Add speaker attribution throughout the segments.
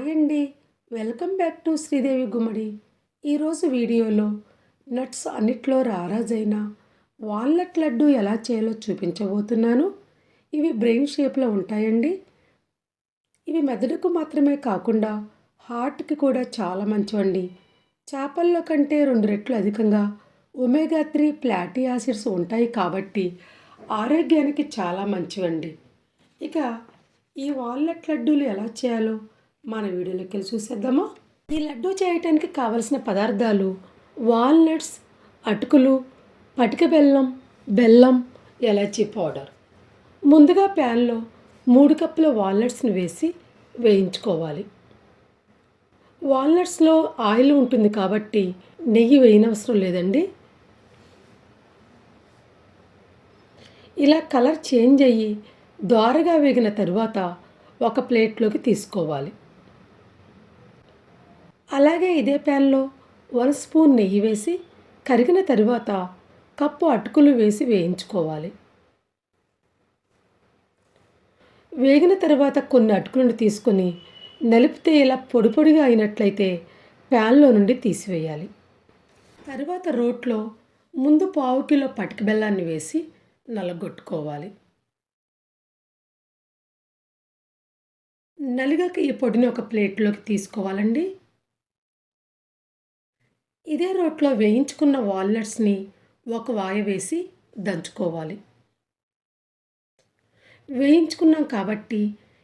Speaker 1: Hi అండి, welcome back to Sridevi గుమ్మడి. ఈరోజు వీడియోలో నట్స్ అన్నిట్లో రారాజైన వాల్నట్ లడ్డు ఎలా చేయాలో చూపించబోతున్నాను. ఇవి బ్రెయిన్ షేప్లో ఉంటాయండి. ఇవి మెదడుకు మాత్రమే కాకుండా హార్ట్కి కూడా చాలా మంచివండి. చేపల్లో కంటే 2 రెట్లు అధికంగా ఒమేగా 3 ఫ్యాటీ యాసిడ్స్ ఉంటాయి కాబట్టి ఆరోగ్యానికి చాలా మంచివండి. ఇక ఈ వాల్నట్ లడ్డూలు ఎలా చేయాలో మన వీడియోలోకి వెళ్ళి చూసేద్దామా. ఈ లడ్డూ చేయటానికి కావలసిన పదార్థాలు వాల్నట్స్, అటుకులు, పటిక బెల్లం, బెల్లం, ఎలాచీ పౌడర్. ముందుగా ప్యాన్లో 3 కప్పుల వాల్నట్స్ని వేసి వేయించుకోవాలి. వాల్నట్స్లో ఆయిల్ ఉంటుంది కాబట్టి నెయ్యి వేయనవసరం లేదండి. ఇలా కలర్ చేంజ్ అయ్యి దోరగా వేగిన తరువాత ఒక ప్లేట్లోకి తీసుకోవాలి. అలాగే ఇదే ప్యాన్లో 1 స్పూన్ నెయ్యి వేసి కరిగిన తరువాత కప్పు అటుకులు వేసి వేయించుకోవాలి. వేగిన తర్వాత కొన్ని అటుకులను తీసుకొని నలిపితే ఇలా పొడి పొడిగా అయినట్లయితే ప్యాన్లో నుండి తీసివేయాలి. తరువాత రోట్లో ముందు 1/2 కిలో పటిక బెల్లాన్ని వేసి నలగొట్టుకోవాలి. నలిగాక ఈ పొడిని ఒక ప్లేట్లోకి తీసుకోవాలండి. ఇదే రోట్లో వేయించుకున్న వాల్నట్స్ని ఒక వాయ వేసి దంచుకోవాలి. వేయించుకున్నాం కాబట్టి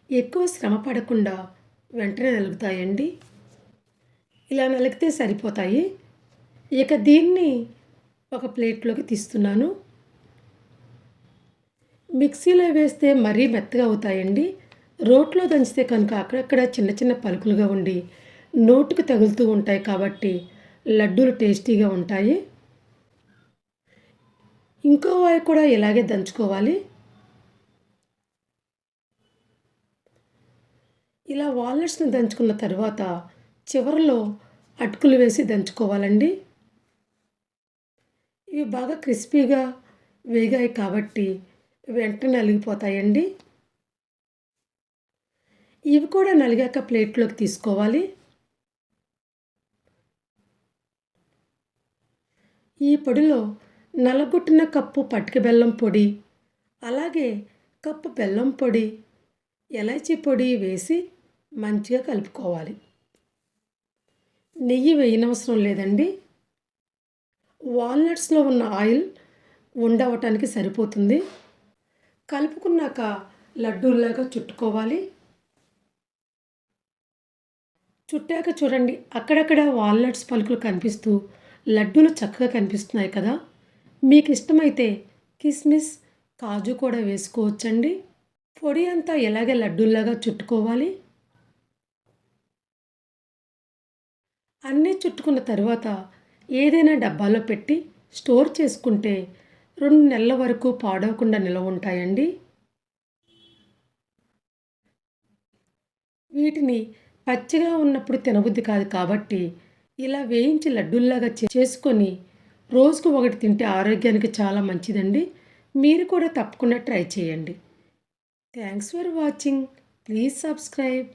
Speaker 1: ఎక్కువ శ్రమ పడకుండా వెంటనే నలుగుతాయండి. ఇలా నలిగితే సరిపోతాయి. ఇక దీన్ని ఒక ప్లేట్లోకి తీస్తున్నాను. మిక్సీలో వేస్తే మరీ మెత్తగా అవుతాయండి. రోట్లో దంచితే కనుక అక్కడక్కడ చిన్న చిన్న పలుకులుగా ఉండి నోటుకు తగులుతూ ఉంటాయి కాబట్టి లడ్డూలు టేస్టీగా ఉంటాయి. ఇంకో వాయి కూడా ఇలాగే దంచుకోవాలి. ఇలా వాల్నట్స్ని దంచుకున్న తర్వాత చివరిలో అటుకులు వేసి దంచుకోవాలండి. ఇవి బాగా క్రిస్పీగా వేగాయి కాబట్టి వెంటనే నలిగిపోతాయండి. ఇవి కూడా నలిగాక ప్లేట్లోకి తీసుకోవాలి. ఈ పొడిలో నలగొట్టిన కప్పు పటిక బెల్లం పొడి, అలాగే కప్పు బెల్లం పొడి, ఎలాచీ పొడి వేసి మంచిగా కలుపుకోవాలి. నెయ్యి వేయనవసరం లేదండి. వాల్నట్స్లో ఉన్న ఆయిల్ ఉండవటానికి సరిపోతుంది. కలుపుకున్నాక లడ్డూలాగా చుట్టుకోవాలి. చుట్టాక చూడండి, అక్కడక్కడ వాల్నట్స్ పలుకులు కనిపిస్తూ లడ్డూలు చక్కగా కనిపిస్తున్నాయి కదా. మీకు ఇష్టమైతే కిస్మిస్, కాజు కూడా వేసుకోవచ్చండి. పొడి అంతా ఇలాగే లడ్డూల్లాగా చుట్టుకోవాలి. అన్నీ చుట్టుకున్న తర్వాత ఏదైనా డబ్బాలో పెట్టి స్టోర్ చేసుకుంటే 2 నెలల వరకు పాడవకుండా నిల్వ ఉంటాయండి. వీటిని పచ్చిగా ఉన్నప్పుడు తినబుద్ధి కాదు కాబట్టి ఇలా వేయించి లడ్డూల్లాగా చేసుకొని రోజుకు ఒకటి తింటే ఆరోగ్యానికి చాలా మంచిదండి. మీరు కూడా తప్పకుండా ట్రై చేయండి. Thanks for watching. Please subscribe.